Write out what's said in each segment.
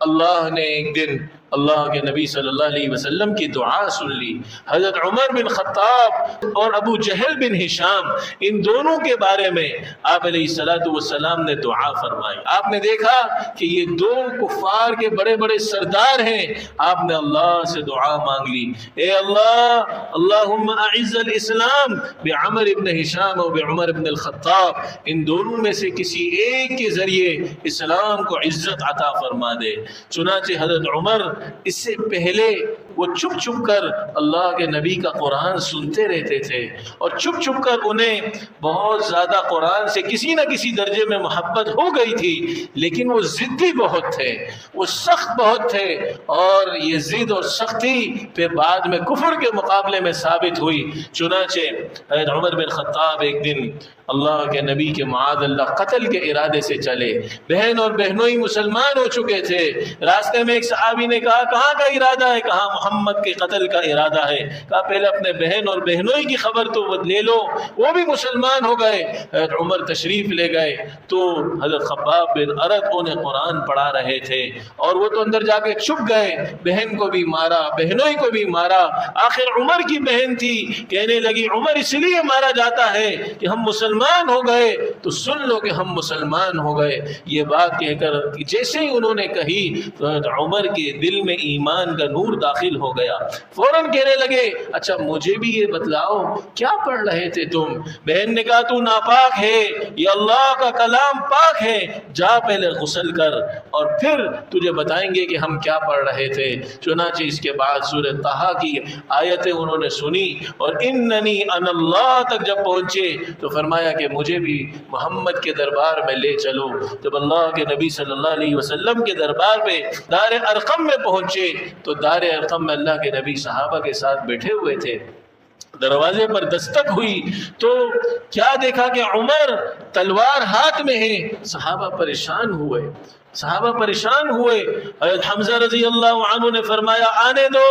اللہ نے ایک دن اللہ کے نبی صلی اللہ علیہ وسلم کی دعا سن لی۔ حضرت عمر بن خطاب اور ابو جہل بن ہشام، ان دونوں کے بارے میں آپ علیہ السلام نے دعا فرمائی۔ آپ نے دیکھا کہ یہ دو کفار کے بڑے بڑے سردار ہیں، آپ نے اللہ سے دعا مانگ لی، اے اللہ، اللہم اعز الاسلام بعمر بن ہشام و بعمر بن الخطاب، ان دونوں میں سے کسی ایک کے ذریعے اسلام کو عزت عطا فرما دے۔ چنانچہ حضرت عمر اس سے پہلے وہ چھپ چھپ کر اللہ کے نبی کا قرآن سنتے رہتے تھے، اور چھپ چھپ کر انہیں بہت زیادہ قرآن سے کسی نہ کسی درجے میں محبت ہو گئی تھی، لیکن وہ ضدی بہت تھے، وہ سخت بہت تھے، اور یہ ضد اور سختی پھر بعد میں کفر کے مقابلے میں ثابت ہوئی۔ چنانچہ حضرت عمر بن خطاب ایک دن اللہ کے نبی کے معاذ اللہ قتل کے ارادے سے چلے، بہن اور بہنوئی مسلمان ہو چکے تھے۔ راستے میں ایک صحابی نے کہا کہاں کا ارادہ ہے؟ کہا محمد کے قتل کا ارادہ ہے۔ کہا پہلے اپنے بہن اور بہنوئی کی خبر تو لے لو، وہ بھی مسلمان ہو گئے۔ حضرت عمر تشریف لے گئے تو حضرت خباب بن ارد انہیں قرآن پڑھا رہے تھے، اور وہ تو اندر جا کے چھپ گئے، بہن کو بھی مارا، بہنوئی کو بھی مارا۔ آخر عمر کی بہن تھی، کہنے لگی عمر اس لیے مارا جاتا ہے کہ ہم مسلمان ہو گئے، تو سن لو کہ ہم مسلمان ہو گئے۔ یہ بات کہہ کر جیسے ہی انہوں نے کہی تو عمر کے دل میں ایمان کا نور داخل ہو گیا۔ فوراً کہنے لگے اچھا مجھے بھی یہ بتلاؤ کیا پڑھ رہے تھے تم؟ بہن نے کہا تو ناپاک ہے، یہ اللہ کا کلام پاک ہے، جا پہلے غسل کر اور پھر تجھے بتائیں گے کہ ہم کیا پڑھ رہے تھے۔ چنانچہ اس کے بعد سورہ طٰہٰ کی آیتیں انہوں نے سنی، اور اننی انا اللہ تک جب پہنچے تو فرمایا کہ مجھے بھی محمد کے دربار میں لے چلو۔ جب اللہ کے نبی صلی اللہ علیہ وسلم کے دربار میں دار ارقم میں پہنچے تو دار ارقم میں اللہ کے نبی صحابہ کے ساتھ بیٹھے ہوئے تھے۔ دروازے پر دستک ہوئی تو کیا دیکھا کہ عمر تلوار ہاتھ میں ہے۔ صحابہ پریشان ہوئے، حضرت حمزہ رضی اللہ عنہ نے فرمایا آنے دو،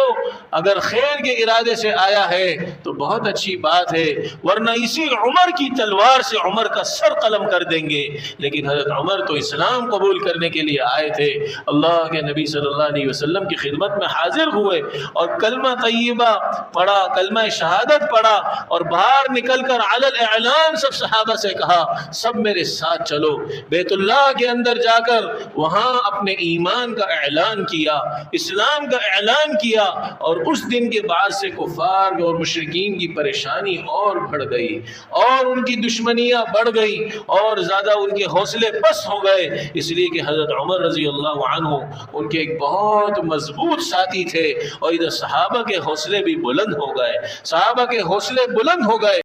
اگر خیر کے ارادے سے آیا ہے تو بہت اچھی بات ہے، ورنہ اسی عمر کی تلوار سے عمر کا سر قلم کر دیں گے۔ لیکن حضرت عمر تو اسلام قبول کرنے کے لیے آئے تھے، اللہ کے نبی صلی اللہ علیہ وسلم کی خدمت میں حاضر ہوئے اور کلمہ طیبہ پڑھا، کلمہ شہادت پڑھا، اور باہر نکل کر علی الاعلان سب صحابہ سے کہا سب میرے ساتھ چلو۔ بیت اللہ کے اندر جا کر وہاں اپنے ایمان کا اعلان کیا، اسلام کا اعلان کیا، اور اس دن کے بعد سے کفار اور مشرکین کی پریشانی اور بڑھ گئی، اور ان کی دشمنیاں بڑھ گئی، اور زیادہ ان کے حوصلے پست ہو گئے، اس لیے کہ حضرت عمر رضی اللہ عنہ ان کے ایک بہت مضبوط ساتھی تھے، اور ادھر صحابہ کے حوصلے بھی بلند ہو گئے،